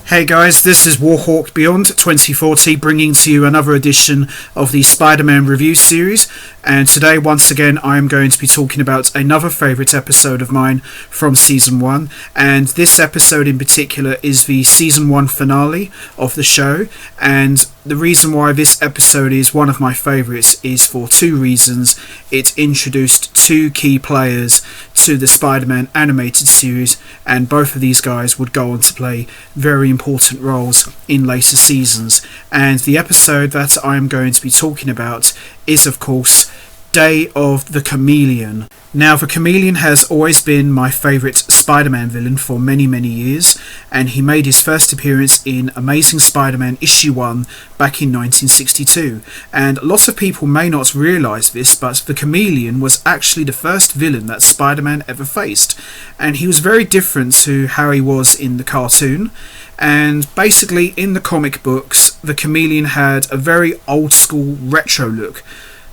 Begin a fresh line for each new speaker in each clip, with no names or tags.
Hey guys, this is Warhawk Beyond 2040 bringing to you another edition of the Spider-Man review series, and today once again I am going to be talking about another favourite episode of mine from Season 1, and this episode in particular is the Season 1 finale of the show, and the reason why this episode is one of my favourites is for two reasons. It introduced two key players to the Spider-Man animated series, and both of these guys would go on to play very important roles in later seasons. And the episode that I am going to be talking about is, of course, Day of the Chameleon. Now, the Chameleon has always been my favourite Spider-Man villain for many years, and he made his first appearance in Amazing Spider-Man issue 1 back in 1962. And lots of people may not realise this, but the Chameleon was actually the first villain that Spider-Man ever faced, and he was very different to how he was in the cartoon. And basically in the comic books, the Chameleon had a very old school retro look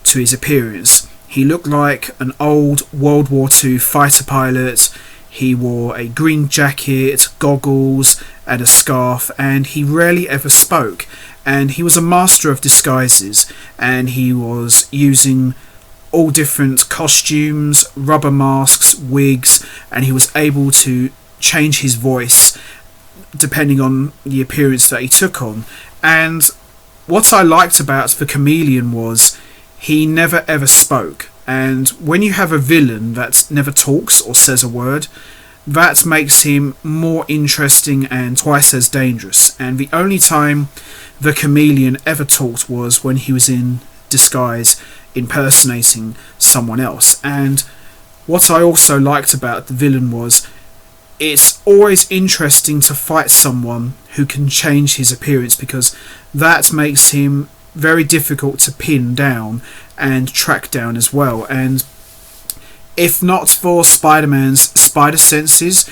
to his appearance. He looked like an old World War II fighter pilot. He wore a green jacket, goggles and a scarf, and he rarely ever spoke. And he was a master of disguises, and he was using all different costumes, rubber masks, wigs, and he was able to change his voice depending on the appearance that he took on. And what I liked about the Chameleon was he never ever spoke, and when you have a villain that never talks or says a word, that makes him more interesting and twice as dangerous. And the only time the Chameleon ever talked was when he was in disguise impersonating someone else. And what I also liked about the villain was it's always interesting to fight someone who can change his appearance, because that makes him very difficult to pin down and track down as well. And if not for Spider-Man's spider senses,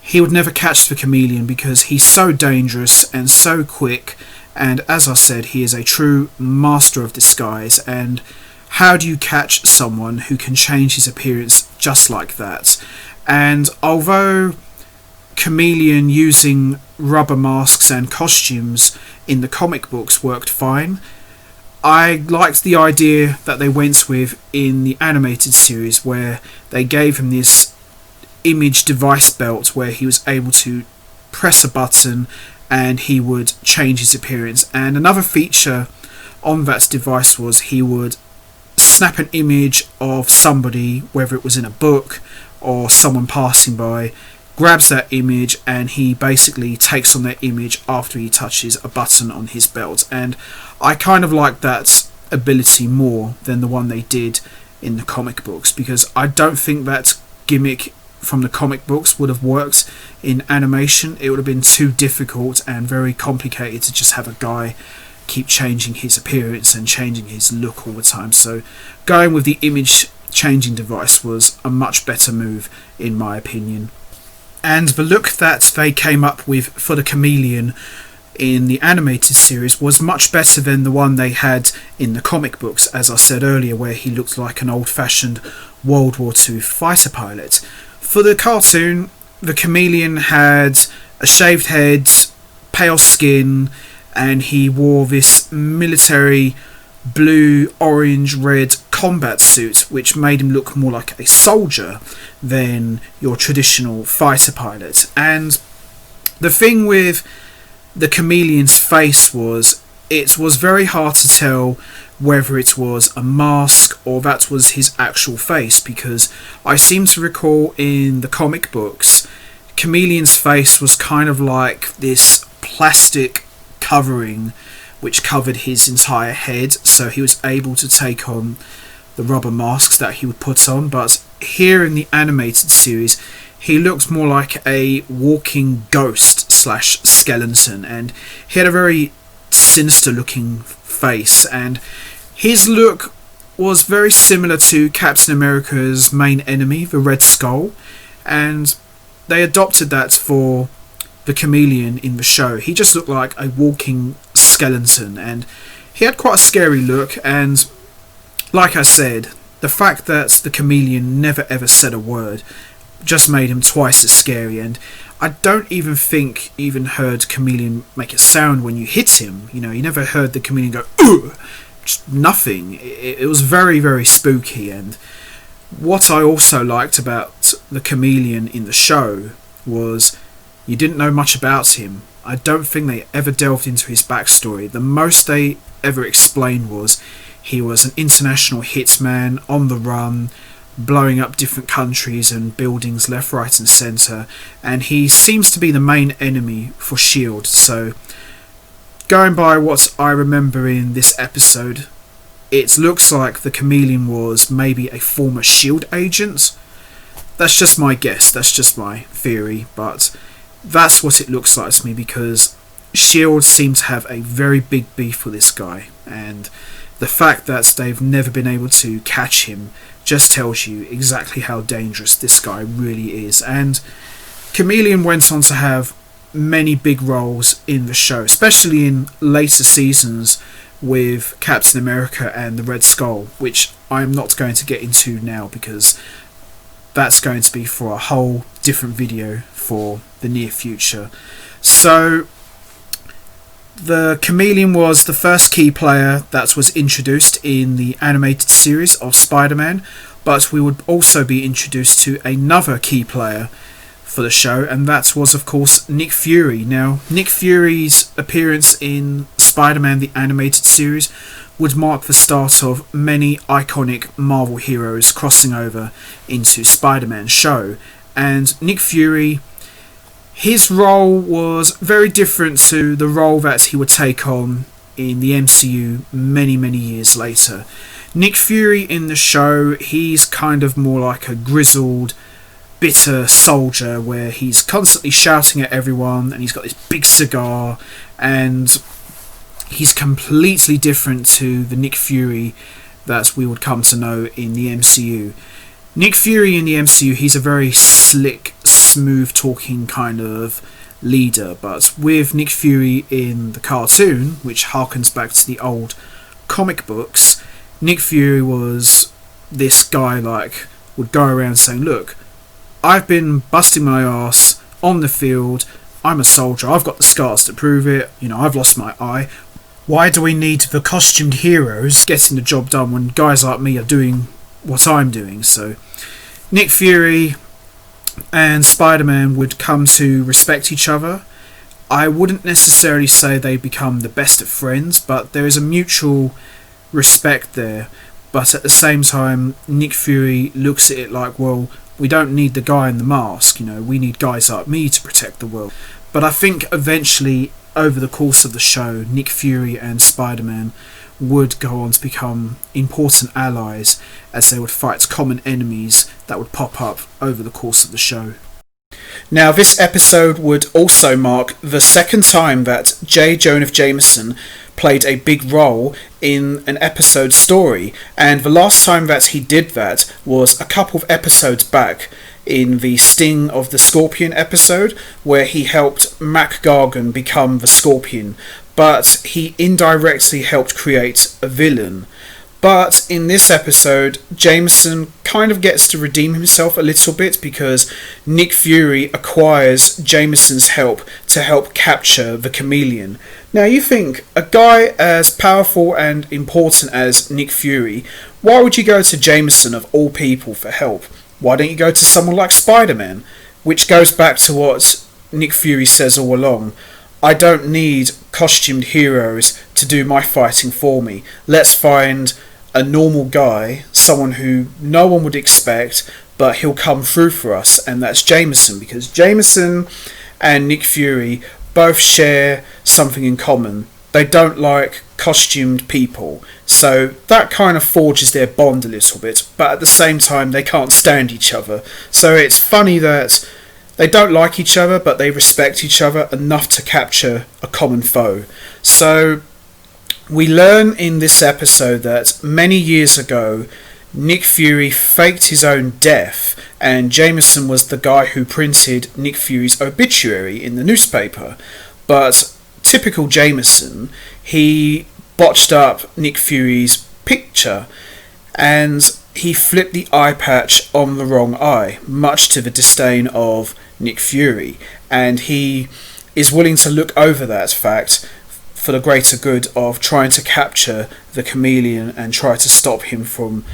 he would never catch the Chameleon, because he's so dangerous and so quick, and as I said, he is a true master of disguise. And how do you catch someone who can change his appearance just like that? And although Chameleon using rubber masks and costumes in the comic books worked fine, I liked the idea that they went with in the animated series, where they gave him this image device belt where he was able to press a button and he would change his appearance. And another feature on that device was he would snap an image of somebody, whether it was in a book or someone passing by, grabs that image, and he basically takes on that image after he touches a button on his belt. And I kind of like that ability more than the one they did in the comic books, because I don't think that gimmick from the comic books would have worked in animation. It would have been too difficult and very complicated to just have a guy keep changing his appearance and changing his look all the time. So going with the image changing device was a much better move in my opinion. And the look that they came up with for the Chameleon in the animated series was much better than the one they had in the comic books, as I said earlier, where he looked like an old-fashioned World War II fighter pilot. For the cartoon, the Chameleon had a shaved head, pale skin, and he wore this military blue, orange, red combat suit, which made him look more like a soldier than your traditional fighter pilot. And the thing with the Chameleon's face was, it was very hard to tell whether it was a mask or that was his actual face, because I seem to recall in the comic books, Chameleon's face was kind of like this plastic covering which covered his entire head, so he was able to take on the rubber masks that he would put on. But here in the animated series, he looked more like a walking ghost slash skeleton, and he had a very sinister looking face, and his look was very similar to Captain America's main enemy, the Red Skull, and they adopted that for the Chameleon in the show. He just looked like a walking skeleton, and he had quite a scary look. And like I said, the fact that the Chameleon never ever said a word just made him twice as scary. And I don't even think you even heard Chameleon make a sound when you hit him. You never heard the Chameleon go, "Ugh!" Just nothing. It was very, very spooky. And what I also liked about the Chameleon in the show was you didn't know much about him. I don't think they ever delved into his backstory. The most they ever explained was he was an international hitman on the run, blowing up different countries and buildings left, right and centre, and he seems to be the main enemy for S.H.I.E.L.D. So going by what I remember in this episode, it looks like the Chameleon was maybe a former S.H.I.E.L.D. agent. That's just my guess, that's just my theory, but that's what it looks like to me, because S.H.I.E.L.D. seem to have a very big beef with this guy, and the fact that they've never been able to catch him just tells you exactly how dangerous this guy really is. And Chameleon went on to have many big roles in the show, especially in later seasons with Captain America and the Red Skull, which I'm not going to get into now because that's going to be for a whole different video for the near future. So the Chameleon was the first key player that was introduced in the animated series of Spider-Man, but we would also be introduced to another key player for the show, and that was of course Nick Fury. Now, Nick Fury's appearance in Spider-Man the animated series would mark the start of many iconic Marvel heroes crossing over into Spider-Man's show, and Nick Fury, his role was very different to the role that he would take on in the MCU many, many years later. Nick Fury in the show, he's kind of more like a grizzled, bitter soldier where he's constantly shouting at everyone and he's got this big cigar, and he's completely different to the Nick Fury that we would come to know in the MCU. Nick Fury in the MCU, he's a very slick, smooth talking kind of leader, but with Nick Fury in the cartoon, which harkens back to the old comic books, Nick Fury was this guy would go around saying, "Look, I've been busting my ass on the field, I'm a soldier, I've got the scars to prove it, I've lost my eye. Why do we need the costumed heroes getting the job done when guys like me are doing what I'm doing?" So Nick Fury and Spider-Man would come to respect each other. I wouldn't necessarily say they become the best of friends, but there is a mutual respect there. But at the same time, Nick Fury looks at it like, well, we don't need the guy in the mask, we need guys like me to protect the world. But I think eventually, over the course of the show, Nick Fury and Spider-Man would go on to become important allies as they would fight common enemies that would pop up over the course of the show. Now, this episode would also mark the second time that J. Jonah Jameson played a big role in an episode story, and the last time that he did that was a couple of episodes back in the Sting of the Scorpion episode, where he helped Mac Gargan become the Scorpion, but he indirectly helped create a villain. But in this episode, Jameson kind of gets to redeem himself a little bit because Nick Fury acquires Jameson's help to help capture the Chameleon. Now you think, a guy as powerful and important as Nick Fury, why would you go to Jameson of all people for help? Why don't you go to someone like Spider-Man? Which goes back to what Nick Fury says all along. I don't need costumed heroes to do my fighting for me. Let's find a normal guy, someone who no one would expect, but he'll come through for us, and that's Jameson, because Jameson and Nick Fury both share something in common. They don't like costumed people, so that kind of forges their bond a little bit, but at the same time they can't stand each other. So it's funny that they don't like each other, but they respect each other enough to capture a common foe. So we learn in this episode that many years ago, Nick Fury faked his own death, and Jameson was the guy who printed Nick Fury's obituary in the newspaper. But typical Jameson, he botched up Nick Fury's picture, and he flipped the eye patch on the wrong eye, much to the disdain of Nick Fury, and he is willing to look over that fact for the greater good of trying to capture the Chameleon and try to stop him from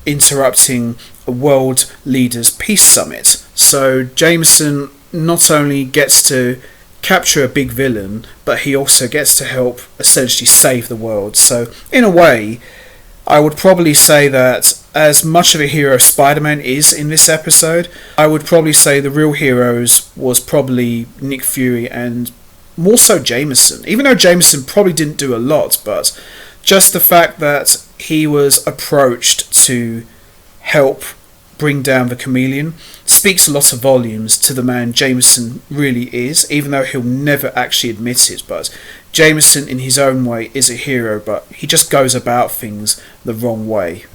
interrupting a world leaders peace summit. So Jameson not only gets to capture a big villain, but he also gets to help essentially save the world. So in a way, I would probably say that as much of a hero Spider-Man is in this episode, I would probably say the real heroes was probably Nick Fury and more so Jameson. Even though Jameson probably didn't do a lot, but just the fact that he was approached to help bring down the Chameleon speaks a lot of volumes to the man Jameson really is, even though he'll never actually admit it. But Jameson in his own way is a hero, but he just goes about things the wrong way.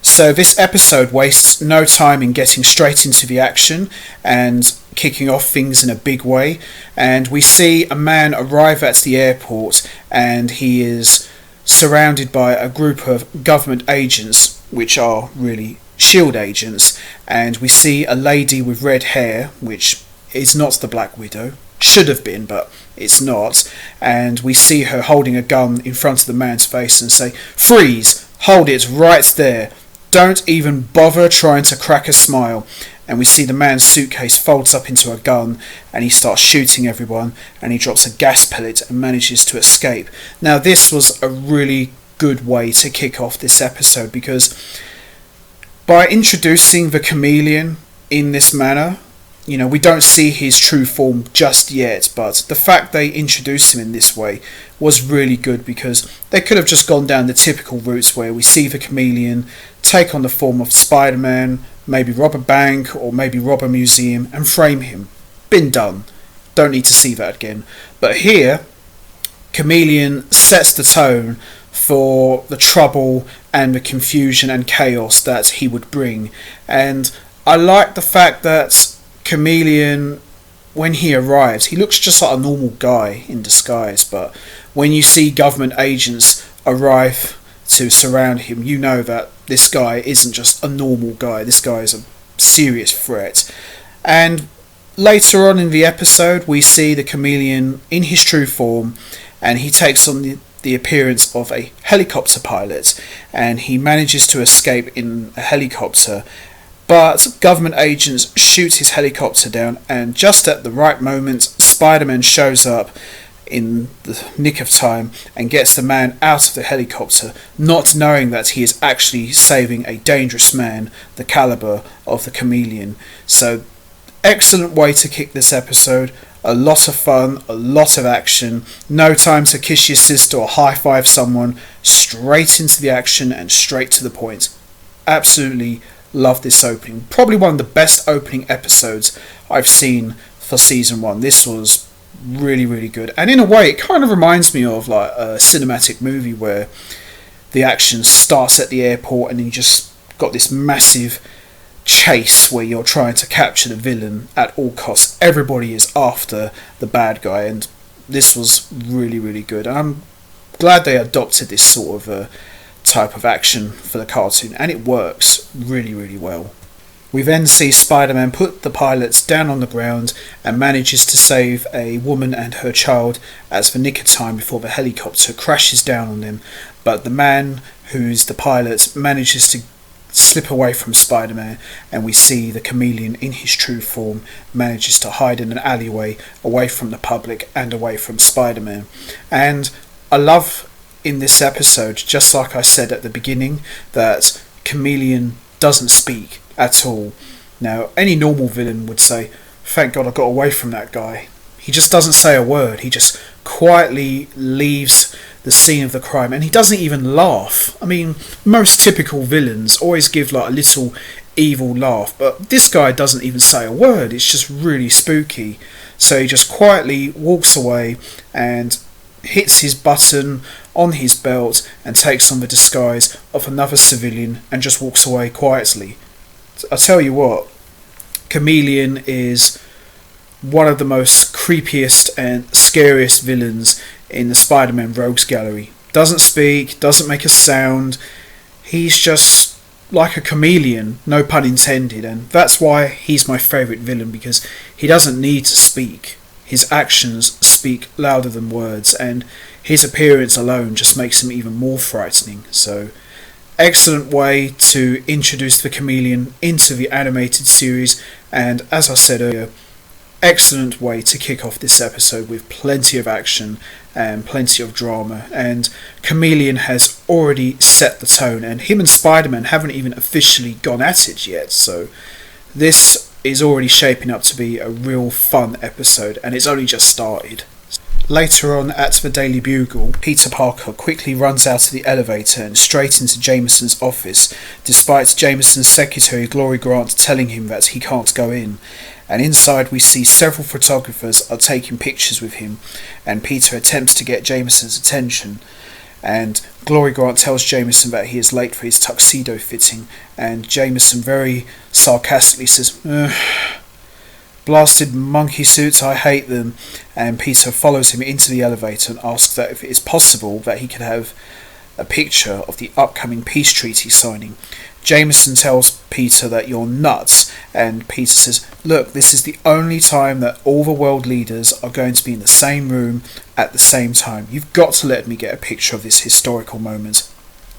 So this episode wastes no time in getting straight into the action and kicking off things in a big way, and we see a man arrive at the airport and he is surrounded by a group of government agents, which are really SHIELD agents, and we see a lady with red hair, which is not the Black Widow. Should have been, but it's not. And we see her holding a gun in front of the man's face and say, "Freeze! Hold it right there. Don't even bother trying to crack a smile." And we see the man's suitcase folds up into a gun and he starts shooting everyone and he drops a gas pellet and manages to escape. Now this was a really good way to kick off this episode, because by introducing the Chameleon in this manner, you know, we don't see his true form just yet, but the fact they introduced him in this way was really good, because they could have just gone down the typical routes where we see the Chameleon take on the form of Spider-Man, maybe rob a bank or maybe rob a museum and frame him. Been done. Don't need to see that again. But here, Chameleon sets the tone for the trouble and the confusion and chaos that he would bring. And I like the fact that Chameleon, when he arrives, he looks just like a normal guy in disguise, but when you see government agents arrive to surround him, you know that this guy isn't just a normal guy. This guy is a serious threat. And later on in the episode, we see the Chameleon in his true form, and he takes on the appearance of a helicopter pilot, and he manages to escape in a helicopter, but government agents shoot his helicopter down, and just at the right moment Spider-Man shows up in the nick of time and gets the man out of the helicopter, not knowing that he is actually saving a dangerous man the caliber of the Chameleon. So excellent way to kick this episode. A lot of fun, a lot of action, no time to kiss your sister or high five someone, straight into the action and straight to the point. Absolutely love this opening. Probably one of the best opening episodes I've seen for season 1. This was really, really good. And in a way, it kind of reminds me of like a cinematic movie where the action starts at the airport and you just got this massive chase where you're trying to capture the villain at all costs. Everybody is after the bad guy, and this was really, really good. And I'm glad they adopted this sort of type of action for the cartoon, and it works really, really well. We then see Spider-Man put the pilots down on the ground and manages to save a woman and her child at the nick of time before the helicopter crashes down on them. But the man who's the pilot manages to slip away from Spider-Man, and we see the Chameleon in his true form manages to hide in an alleyway away from the public and away from Spider-Man. And I love in this episode, just like I said at the beginning, that Chameleon doesn't speak at all. Now, any normal villain would say, "Thank God I got away from that guy." He just doesn't say a word. He just quietly leaves the scene of the crime, and he doesn't even laugh. I mean, most typical villains always give like a little evil laugh, but this guy doesn't even say a word. It's just really spooky. So he just quietly walks away and hits his button on his belt and takes on the disguise of another civilian and just walks away quietly. I tell you what, Chameleon is one of the most creepiest and scariest villains in the Spider-Man Rogues Gallery. Doesn't speak, doesn't make a sound. He's just like a chameleon, no pun intended, and that's why he's my favourite villain, because he doesn't need to speak. His actions speak louder than words, and his appearance alone just makes him even more frightening. So, excellent way to introduce the Chameleon into the animated series, and as I said earlier, excellent way to kick off this episode with plenty of action and plenty of drama. And Chameleon has already set the tone, and him and Spider-Man haven't even officially gone at it yet, so this is already shaping up to be a real fun episode, and it's only just started. Later on at the Daily Bugle, Peter Parker quickly runs out of the elevator and straight into Jameson's office, despite Jameson's secretary Glory Grant telling him that he can't go in. And inside we see several photographers are taking pictures with him, and Peter attempts to get Jameson's attention, and Glory Grant tells Jameson that he is late for his tuxedo fitting, and Jameson very sarcastically says, "Ugh, blasted monkey suits, I hate them," and Peter follows him into the elevator and asks that if it is possible that he could have a picture of the upcoming peace treaty signing. Jameson tells Peter that you're nuts, and Peter says, "Look, this is the only time that all the world leaders are going to be in the same room at the same time. You've got to let me get a picture of this historical moment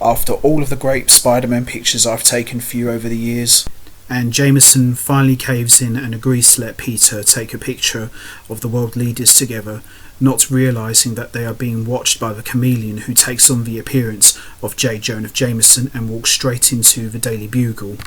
after all of the great Spider-Man pictures I've taken for you over the years." And Jameson finally caves in and agrees to let Peter take a picture of the world leaders together, not realising that they are being watched by the Chameleon, who takes on the appearance of J. Jonah Jameson and walks straight into the Daily Bugle.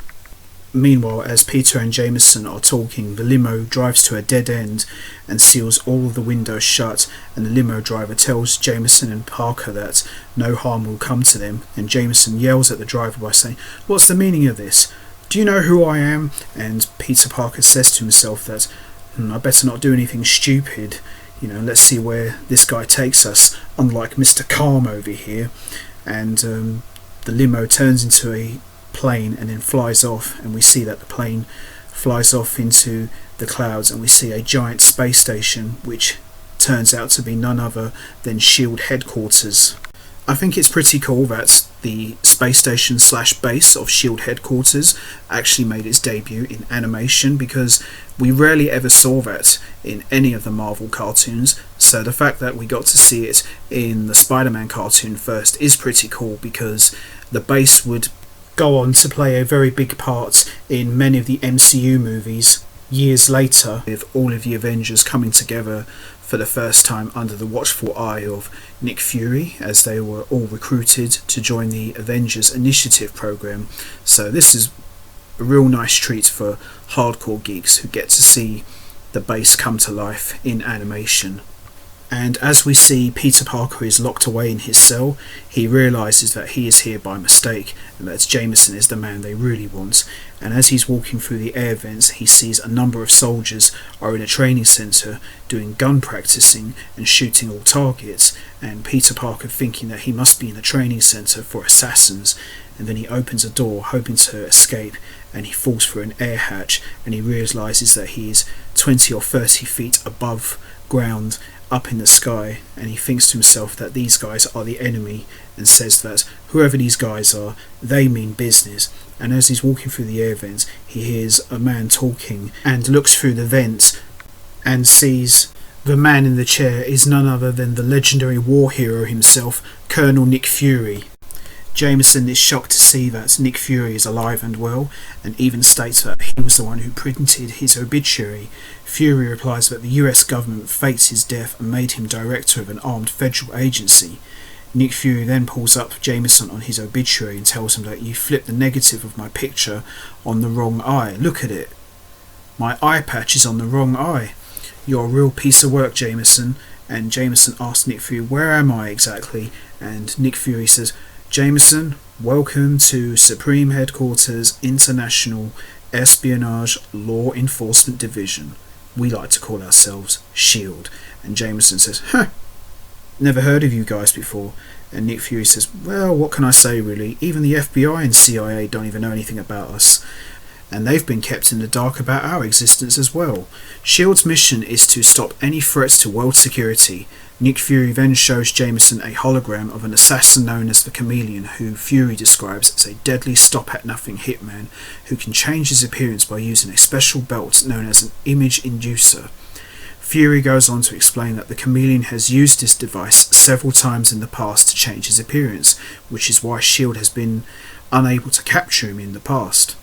Meanwhile, as Peter and Jameson are talking, the limo drives to a dead end and seals all of the windows shut, and the limo driver tells Jameson and Parker that no harm will come to them, and Jameson yells at the driver by saying, "What's the meaning of this? Do you know who I am?" And Peter Parker says to himself that, I better not do anything stupid. Let's see where this guy takes us, unlike Mr. Calm over here. And the limo turns into a plane and then flies off, and we see that the plane flies off into the clouds, and we see a giant space station, which turns out to be none other than SHIELD headquarters. I think it's pretty cool that the space station / base of SHIELD headquarters actually made its debut in animation, because we rarely ever saw that in any of the Marvel cartoons, so the fact that we got to see it in the Spider-Man cartoon first is pretty cool, because the base would go on to play a very big part in many of the MCU movies years later, with all of the Avengers coming together for the first time under the watchful eye of Nick Fury, as they were all recruited to join the Avengers Initiative program. So this is a real nice treat for hardcore geeks who get to see the base come to life in animation. And as we see Peter Parker is locked away in his cell, he realises that he is here by mistake, and that Jameson is the man they really want. And as he's walking through the air vents, he sees a number of soldiers are in a training centre doing gun practicing and shooting all targets, and Peter Parker, thinking that he must be in a training centre for assassins, and then he opens a door hoping to escape, and he falls through an air hatch, and he realises that he is 20 or 30 feet above ground up in the sky, and he thinks to himself that these guys are the enemy, and says that whoever these guys are, they mean business. And as he's walking through the air vents, he hears a man talking and looks through the vents and sees the man in the chair is none other than the legendary war hero himself, Colonel Nick Fury. Jameson is shocked to see that Nick Fury is alive and well, and even states that he was the one who printed his obituary. Fury replies that the US government faked his death and made him director of an armed federal agency. Nick Fury then pulls up Jameson on his obituary and tells him that you flipped the negative of my picture on the wrong eye. Look at it. My eye patch is on the wrong eye. You're a real piece of work, Jameson. And Jameson asks Nick Fury, where am I exactly? And Nick Fury says, Jameson, welcome to Supreme Headquarters International Espionage Law Enforcement Division. We like to call ourselves SHIELD. And Jameson says, never heard of you guys before. And Nick Fury says, well, what can I say really? Even the FBI and CIA don't even know anything about us. and they've been kept in the dark about our existence as well. S.H.I.E.L.D's mission is to stop any threats to world security. Nick Fury then shows Jameson a hologram of an assassin known as the Chameleon, who Fury describes as a deadly stop-at-nothing hitman who can change his appearance by using a special belt known as an image inducer. Fury goes on to explain that the Chameleon has used this device several times in the past to change his appearance, which is why S.H.I.E.L.D. has been unable to capture him in the past.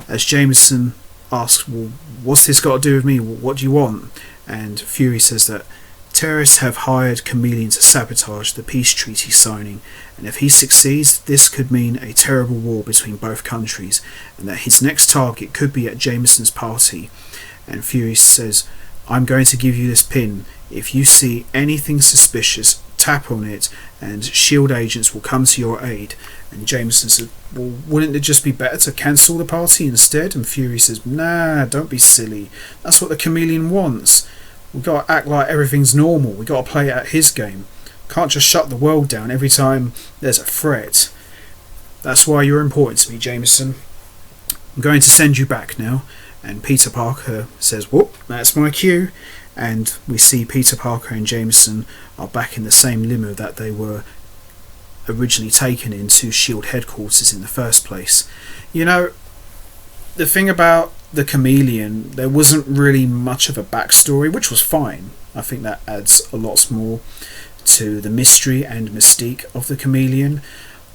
As Jameson asks, well, what's this got to do with me? What do you want? And Fury says that terrorists have hired Chameleon to sabotage the peace treaty signing, and if he succeeds, this could mean a terrible war between both countries, and that his next target could be at Jameson's party. And Fury says, I'm going to give you this pin. If you see anything suspicious, tap on it, and S.H.I.E.L.D. agents will come to your aid. And Jameson says, well, wouldn't it just be better to cancel the party instead? And Fury says, nah, don't be silly. That's what the Chameleon wants. We've got to act like everything's normal. We've got to play it at his game. Can't just shut the world down every time there's a threat. That's why you're important to me, Jameson. I'm going to send you back now. And Peter Parker says, whoop, that's my cue. And we see Peter Parker and Jameson are back in the same limo that they were originally taken into S.H.I.E.L.D. headquarters in the first place. You know, the thing about the Chameleon, there wasn't really much of a backstory, which was fine. I think that adds a lot more to the mystery and mystique of the Chameleon.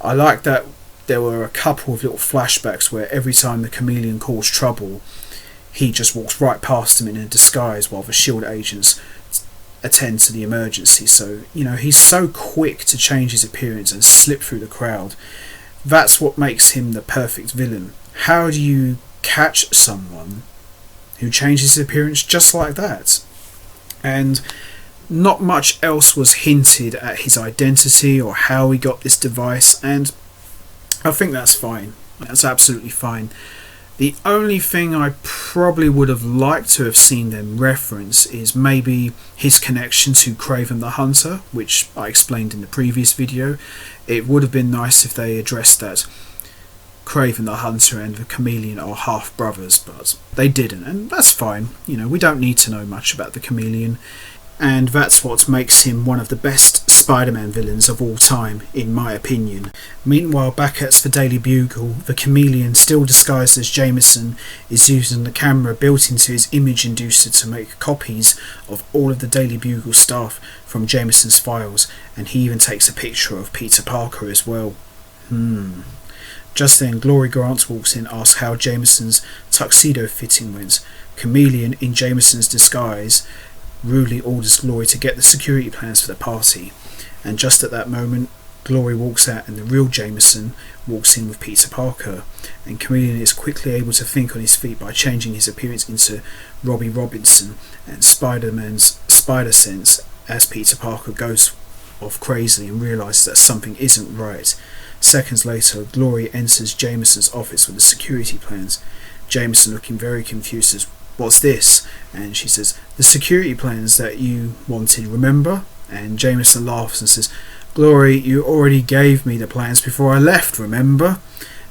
I like that there were a couple of little flashbacks where every time the Chameleon caused trouble, he just walks right past him in a disguise while the S.H.I.E.L.D. agents attend to the emergency. So, you know, he's so quick to change his appearance and slip through the crowd. That's what makes him the perfect villain. How do you catch someone who changes his appearance just like that? And not much else was hinted at his identity or how he got this device, and I think that's fine. That's absolutely fine. The only thing I probably would have liked to have seen them reference is maybe his connection to Kraven the Hunter, which I explained in the previous video. It would have been nice if they addressed that Kraven the Hunter and the Chameleon are half brothers, but they didn't, and that's fine. You know, we don't need to know much about the Chameleon, and that's what makes him one of the best Spider-Man villains of all time, in my opinion. Meanwhile, back at the Daily Bugle, the Chameleon, still disguised as Jameson, is using the camera built into his image inducer to make copies of all of the Daily Bugle staff from Jameson's files, and he even takes a picture of Peter Parker as well. Just then, Glory Grant walks in, asks how Jameson's tuxedo fitting went. Chameleon, in Jameson's disguise, rudely orders Glory to get the security plans for the party, and just at that moment, Glory walks out and the real Jameson walks in with Peter Parker, and Chameleon is quickly able to think on his feet by changing his appearance into Robbie Robinson and Spider-Man's spider sense as Peter Parker goes off crazily and realises that something isn't right. Seconds later, Glory enters Jameson's office with the security plans. Jameson, looking very confused, says, "What's this?" And she says, "The security plans that you wanted, remember?" And Jameson laughs and says, "Glory, you already gave me the plans before I left, remember?"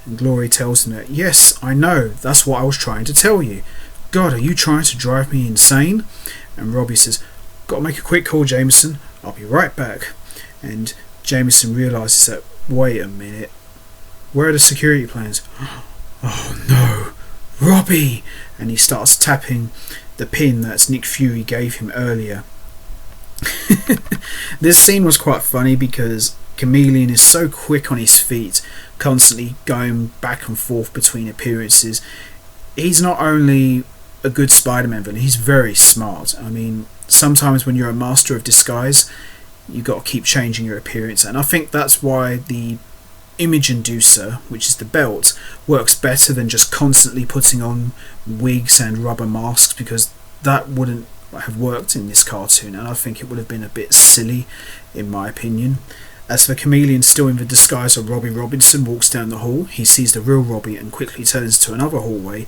And Glory tells him that, "Yes, I know, that's what I was trying to tell you. God, are you trying to drive me insane?" And Robbie says, "Gotta make a quick call, Jameson, I'll be right back." And Jameson realises that, wait a minute, where are the security plans? Oh no, Robbie! And he starts tapping the pin that Nick Fury gave him earlier. This scene was quite funny because Chameleon is so quick on his feet, constantly going back and forth between appearances. He's not only a good Spider-Man villain, he's very smart. I mean, sometimes when you're a master of disguise, you've got to keep changing your appearance, and I think that's why the image inducer, which is the belt, works better than just constantly putting on wigs and rubber masks, because that wouldn't have worked in this cartoon, and I think it would have been a bit silly in my opinion. As for Chameleon, still in the disguise of Robbie Robinson, walks down the hall. He sees the real Robbie and quickly turns to another hallway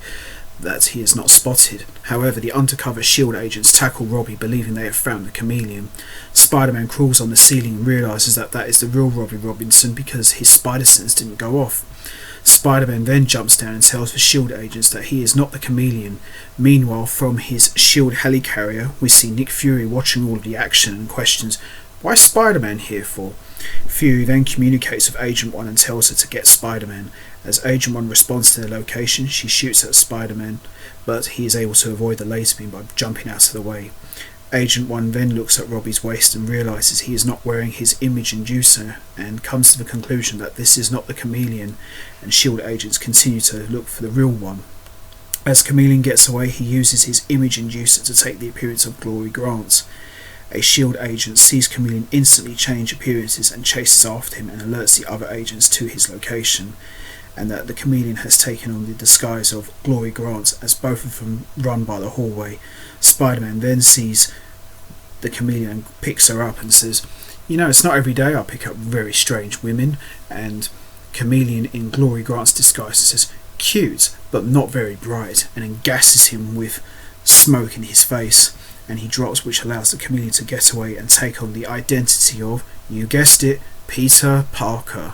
that he is not spotted. However, the undercover S.H.I.E.L.D. agents tackle Robbie, believing they have found the Chameleon. Spider-Man crawls on the ceiling and realises that that is the real Robbie Robinson because his spider sense didn't go off. Spider-Man then jumps down and tells the S.H.I.E.L.D. agents that he is not the Chameleon. Meanwhile, from his S.H.I.E.L.D. helicarrier, we see Nick Fury watching all of the action and questions, "Why is Spider-Man here for?" Fury then communicates with Agent 1 and tells her to get Spider-Man. As Agent 1 responds to their location, she shoots at Spider-Man, but he is able to avoid the laser beam by jumping out of the way. Agent 1 then looks at Robbie's waist and realises he is not wearing his image inducer and comes to the conclusion that this is not the Chameleon, and S.H.I.E.L.D. agents continue to look for the real one. As Chameleon gets away, he uses his image inducer to take the appearance of Glory Grant. A S.H.I.E.L.D. agent sees Chameleon instantly change appearances and chases after him and alerts the other agents to his location, and that the Chameleon has taken on the disguise of Glory Grant as both of them run by the hallway. Spider-Man then sees the Chameleon and picks her up and says, "It's not every day I pick up very strange women," and Chameleon in Glory Grant's disguise says, "Cute, but not very bright," and then gasses him with smoke in his face, and he drops, which allows the Chameleon to get away and take on the identity of, you guessed it, Peter Parker.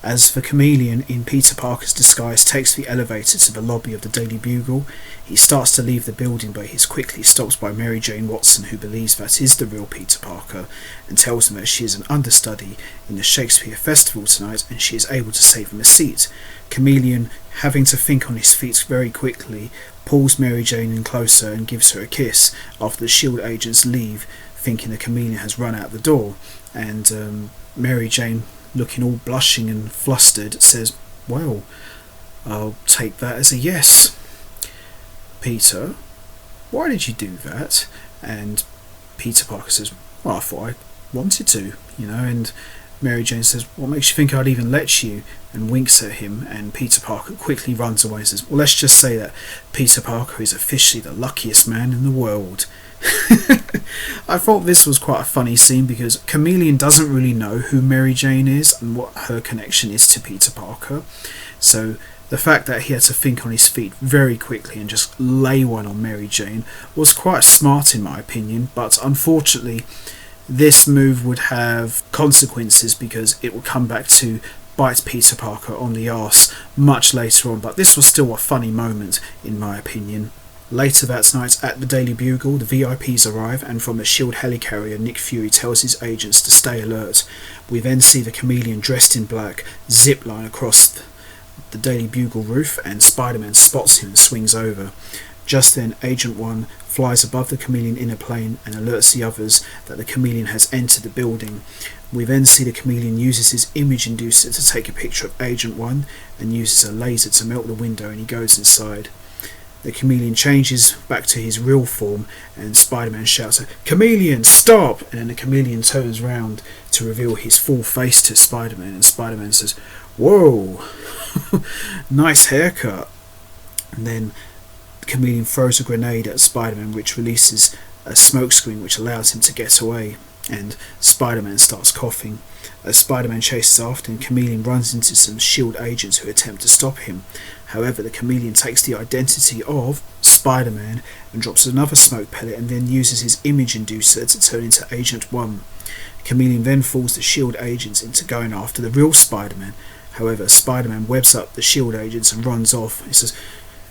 As the Chameleon in Peter Parker's disguise takes the elevator to the lobby of the Daily Bugle, he starts to leave the building, but he is quickly stopped by Mary Jane Watson, who believes that is the real Peter Parker, and tells him that she is an understudy in the Shakespeare Festival tonight and she is able to save him a seat. Chameleon, having to think on his feet very quickly, pulls Mary Jane in closer and gives her a kiss after the S.H.I.E.L.D. agents leave, thinking the Chameleon has run out the door, and Mary Jane, looking all blushing and flustered, says, "Well, I'll take that as a yes." "Peter, why did you do that?" And Peter Parker says, "Well, I thought I wanted to, and Mary Jane says, "What makes you think I'd even let you?" and winks at him, and Peter Parker quickly runs away and says, "Well, let's just say that Peter Parker is officially the luckiest man in the world." I thought this was quite a funny scene because Chameleon doesn't really know who Mary Jane is and what her connection is to Peter Parker, so the fact that he had to think on his feet very quickly and just lay one on Mary Jane was quite smart in my opinion, but unfortunately this move would have consequences because it would come back to bite Peter Parker on the arse much later on, but this was still a funny moment in my opinion. Later that night at the Daily Bugle, the VIPs arrive, and from a S.H.I.E.L.D. helicarrier, Nick Fury tells his agents to stay alert. We then see the Chameleon dressed in black zipline across the Daily Bugle roof, and Spider-Man spots him and swings over. Just then, Agent 1 flies above the Chameleon in a plane and alerts the others that the Chameleon has entered the building. We then see the Chameleon uses his image inducer to take a picture of Agent 1 and uses a laser to melt the window, and he goes inside. The Chameleon changes back to his real form and Spider-Man shouts, "Chameleon, stop!" And then the Chameleon turns round to reveal his full face to Spider-Man, and Spider-Man says, "Whoa, nice haircut." And then the Chameleon throws a grenade at Spider-Man, which releases a smoke screen which allows him to get away, and Spider-Man starts coughing. As Spider-Man chases after him, Chameleon runs into some S.H.I.E.L.D. agents who attempt to stop him. However, the Chameleon takes the identity of Spider-Man and drops another smoke pellet and then uses his image inducer to turn into Agent 1. Chameleon then fools the S.H.I.E.L.D. agents into going after the real Spider-Man. However, Spider-Man webs up the S.H.I.E.L.D. agents and runs off. He says,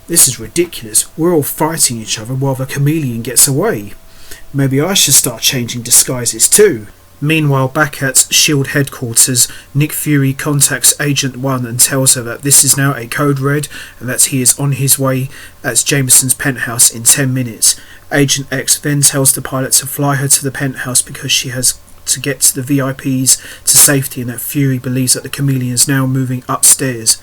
"This is ridiculous. We're all fighting each other while the Chameleon gets away. Maybe I should start changing disguises too." Meanwhile, back at S.H.I.E.L.D. headquarters, Nick Fury contacts Agent 1 and tells her that this is now a code red and that he is on his way at Jameson's penthouse in 10 minutes. Agent X then tells the pilot to fly her to the penthouse because she has to get to the VIPs to safety, and that Fury believes that the Chameleon is now moving upstairs.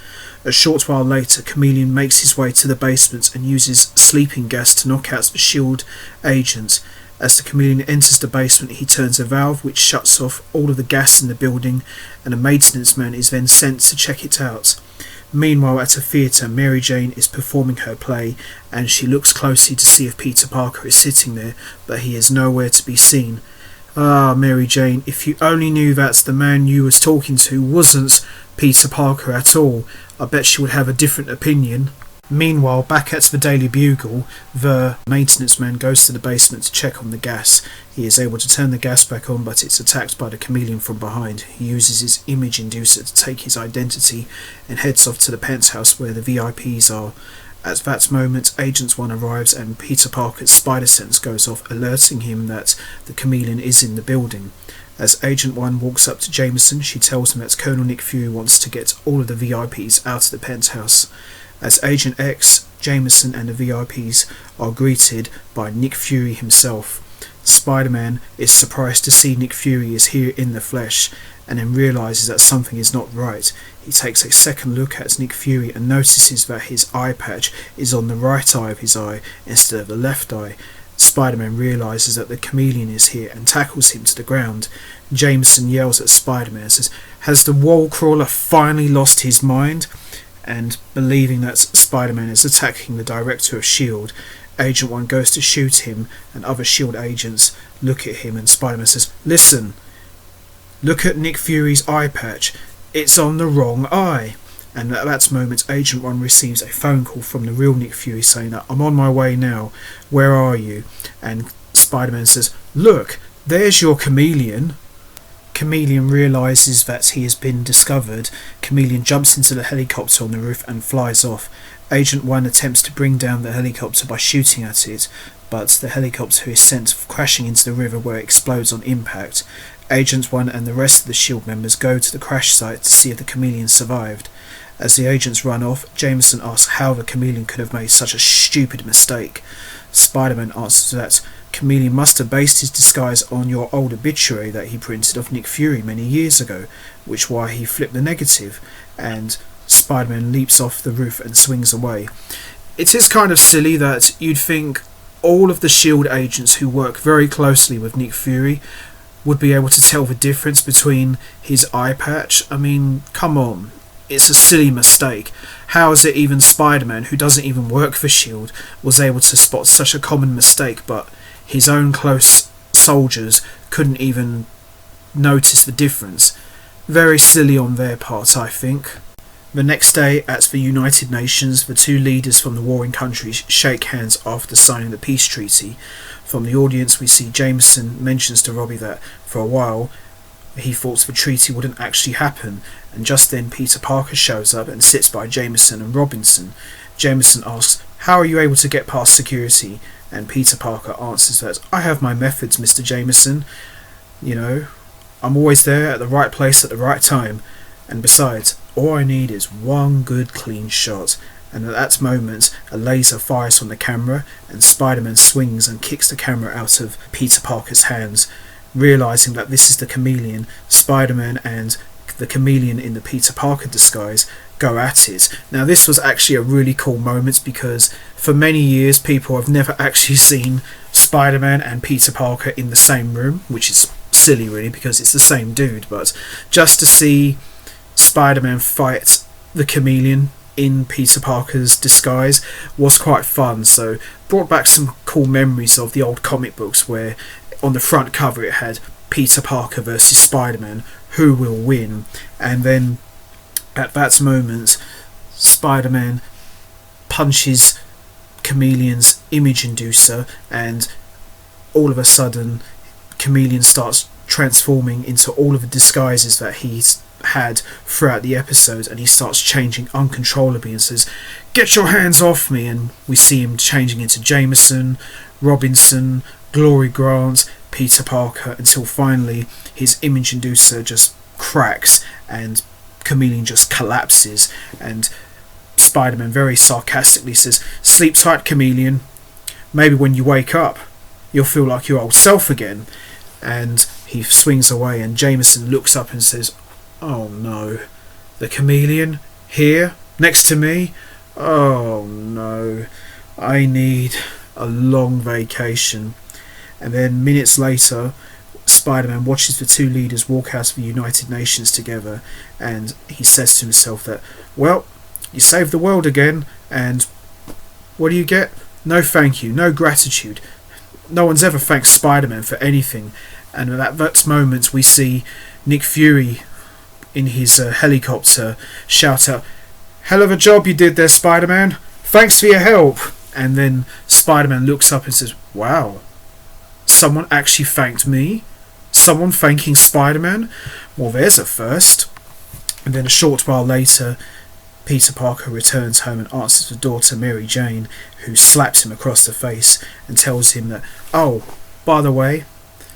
A short while later, Chameleon makes his way to the basement and uses sleeping gas to knock out the S.H.I.E.L.D. agents. As the Chameleon enters the basement, he turns a valve which shuts off all of the gas in the building, and a maintenance man is then sent to check it out. Meanwhile, at a theatre, Mary Jane is performing her play, and she looks closely to see if Peter Parker is sitting there, but he is nowhere to be seen. "Ah, Mary Jane, if you only knew that the man you was talking to wasn't Peter Parker at all, I bet she would have a different opinion." Meanwhile, back at the Daily Bugle, the maintenance man goes to the basement to check on the gas. He is able to turn the gas back on, but it's attacked by the Chameleon from behind. He uses his image inducer to take his identity and heads off to the penthouse where the VIPs are. At that moment, Agent 1 arrives and Peter Parker's spider sense goes off, alerting him that the Chameleon is in the building. As Agent 1 walks up to Jameson, she tells him that Colonel Nick Fury wants to get all of the VIPs out of the penthouse. As Agent X, Jameson and the VIPs are greeted by Nick Fury himself. Spider-Man is surprised to see Nick Fury is here in the flesh, and then realises that something is not right. He takes a second look at Nick Fury and notices that his eye patch is on the right eye of his eye instead of the left eye. Spider-Man realises that the Chameleon is here and tackles him to the ground. Jameson yells at Spider-Man and says, "Has the wall crawler finally lost his mind?" And believing that Spider-Man is attacking the director of S.H.I.E.L.D., Agent 1 goes to shoot him, and other S.H.I.E.L.D. agents look at him, and Spider-Man says, "Listen, look at Nick Fury's eye patch. It's on the wrong eye." And at that moment, Agent 1 receives a phone call from the real Nick Fury saying that, "I'm on my way now. Where are you?" And Spider-Man says, "Look, there's your Chameleon." Chameleon realises that he has been discovered. Chameleon jumps into the helicopter on the roof and flies off. Agent 1 attempts to bring down the helicopter by shooting at it, but the helicopter is sent crashing into the river where it explodes on impact. Agent 1 and the rest of the S.H.I.E.L.D. members go to the crash site to see if the Chameleon survived. As the agents run off, Jameson asks how the Chameleon could have made such a stupid mistake. Spider-Man answers that Chameleon must have based his disguise on your old obituary that he printed of Nick Fury many years ago, which why he flipped the negative, and Spider-Man leaps off the roof and swings away. It is kind of silly that you'd think all of the S.H.I.E.L.D. agents who work very closely with Nick Fury would be able to tell the difference between his eye patch. I mean, come on. It's a silly mistake. How is it even Spider-Man, who doesn't even work for S.H.I.E.L.D., was able to spot such a common mistake, but his own close soldiers couldn't even notice the difference? Very silly on their part, I think. The next day, at the United Nations, the two leaders from the warring countries shake hands after signing the peace treaty. From the audience, we see Jameson mentions to Robbie that, for a while, he thought the treaty wouldn't actually happen, and just then Peter Parker shows up and sits by Jameson and Robinson. Jameson asks, "How are you able to get past security?" And Peter Parker answers that, "I have my methods, Mr. Jameson. You know, I'm always there at the right place at the right time. And besides, all I need is one good clean shot." And at that moment, a laser fires from the camera, and Spider-Man swings and kicks the camera out of Peter Parker's hands. Realising that this is the Chameleon, Spider-Man and the Chameleon in the Peter Parker disguise go at it. Now this was actually a really cool moment because for many years people have never actually seen Spider-Man and Peter Parker in the same room, which is silly really because it's the same dude, but just to see Spider-Man fight the Chameleon in Peter Parker's disguise was quite fun, so brought back some cool memories of the old comic books where on the front cover it had Peter Parker versus Spider-Man, who will win? And then at that moment Spider-Man punches Chameleon's image inducer, and all of a sudden Chameleon starts transforming into all of the disguises that he's had throughout the episode, and he starts changing uncontrollably and says, "Get your hands off me!" And we see him changing into Jameson, Robinson, Glory Grant, Peter Parker, until finally his image inducer just cracks and Chameleon just collapses, and Spider-Man very sarcastically says, "Sleep tight, Chameleon. Maybe when you wake up you'll feel like your old self again." And he swings away, and Jameson looks up and says, "Oh no, the Chameleon here next to me? Oh no, I need a long vacation." And then minutes later, Spider-Man watches the two leaders walk out of the United Nations together, and he says to himself that, "Well, you saved the world again, and what do you get? No thank you, no gratitude. No one's ever thanked Spider-Man for anything." And at that moment we see Nick Fury in his helicopter shout out, "Hell of a job you did there, Spider-Man. thanks for your help. And then Spider-Man looks up and says, wow, someone actually thanked me? Someone thanking Spider-Man? Well, there's a first. And then a short while later, Peter Parker returns home and answers the door to Mary Jane, who slaps him across the face and tells him that, oh, by the way,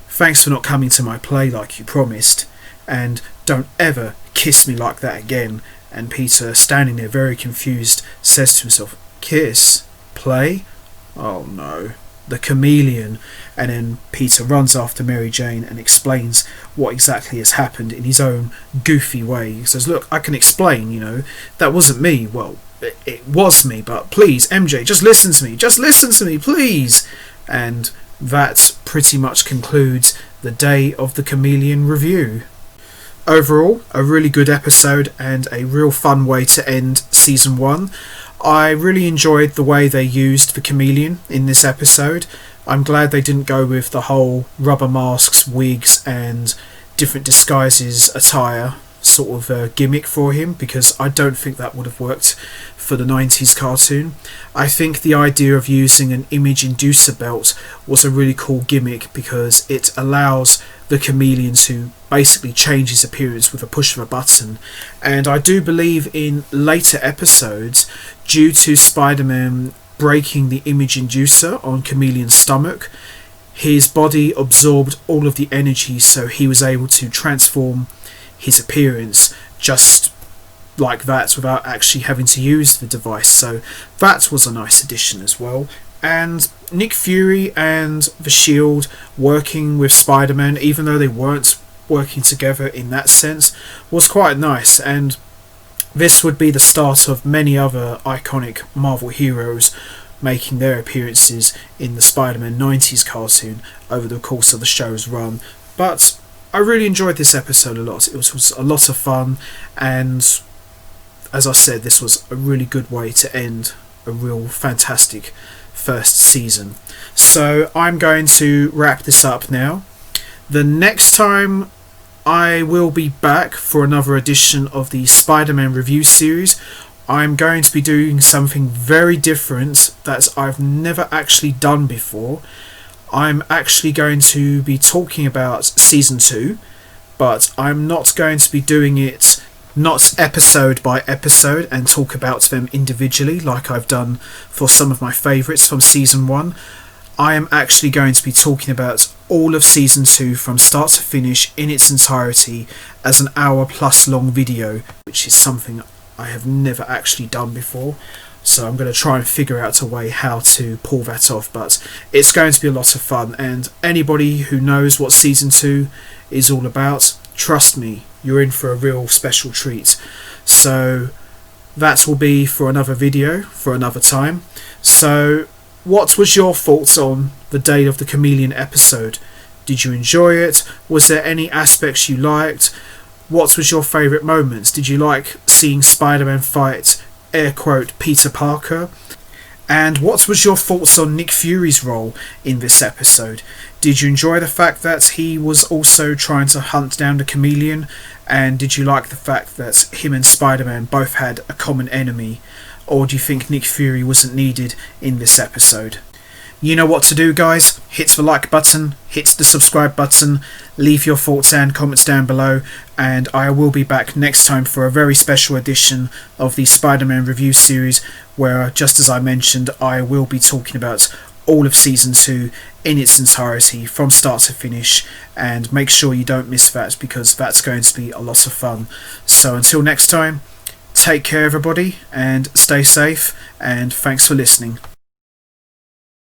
thanks for not coming to my play like you promised, and don't ever kiss me like that again. And Peter, standing there very confused, says to himself, kiss? Play? Oh no. The Chameleon. And then Peter runs after Mary Jane and explains what exactly has happened in his own goofy way. He says, look, I can explain, that wasn't me. Well, it was me, but please, MJ, just listen to me, please. And that pretty much concludes the Day of the Chameleon review. Overall, a really good episode and a real fun way to end season 1. I really enjoyed the way they used the Chameleon in this episode. I'm glad they didn't go with the whole rubber masks, wigs and different disguises attire sort of gimmick for him, because I don't think that would have worked for the 90s cartoon. I think the idea of using an image inducer belt was a really cool gimmick, because it allows the Chameleon to basically change his appearance with a push of a button. And I do believe in later episodes, due to Spider-Man breaking the image inducer on Chameleon's stomach, his body absorbed all of the energy, so he was able to transform his appearance just like that without actually having to use the device. So that was a nice addition as well. And Nick Fury and the Shield working with Spider-Man, even though they weren't working together in that sense, was quite nice. And this would be the start of many other iconic Marvel heroes making their appearances in the Spider-Man 90s cartoon over the course of the show's run. But I really enjoyed this episode a lot. It was a lot of fun, and as I said, this was a really good way to end a real fantastic first season. So I'm going to wrap this up now. The next time I will be back for another edition of the Spider-Man review series, I'm going to be doing something very different that I've never actually done before. I'm actually going to be talking about season 2, but I'm not going to be doing it not episode by episode and talk about them individually like I've done for some of my favourites from season 1. I am actually going to be talking about all of season 2 from start to finish in its entirety as an hour-plus long video, which is something I have never actually done before. So I'm going to try and figure out a way how to pull that off, but it's going to be a lot of fun. And anybody who knows what season 2 is all about, trust me, you're in for a real special treat. So that will be for another video, for another time. So what was your thoughts on the Day of the Chameleon episode? Did you enjoy it? Was there any aspects you liked? What was your favourite moments? Did you like seeing Spider-Man fight, air quote, Peter Parker? And what was your thoughts on Nick Fury's role in this episode? Did you enjoy the fact that he was also trying to hunt down the Chameleon? And did you like the fact that him and Spider-Man both had a common enemy? Or do you think Nick Fury wasn't needed in this episode? You know what to do, guys. Hit the like button, hit the subscribe button, leave your thoughts and comments down below, and I will be back next time for a very special edition of the Spider-Man review series, where, just as I mentioned, I will be talking about all of season 2 in its entirety from start to finish, and make sure you don't miss that, because that's going to be a lot of fun. So until next time, take care everybody and stay safe, and thanks for listening.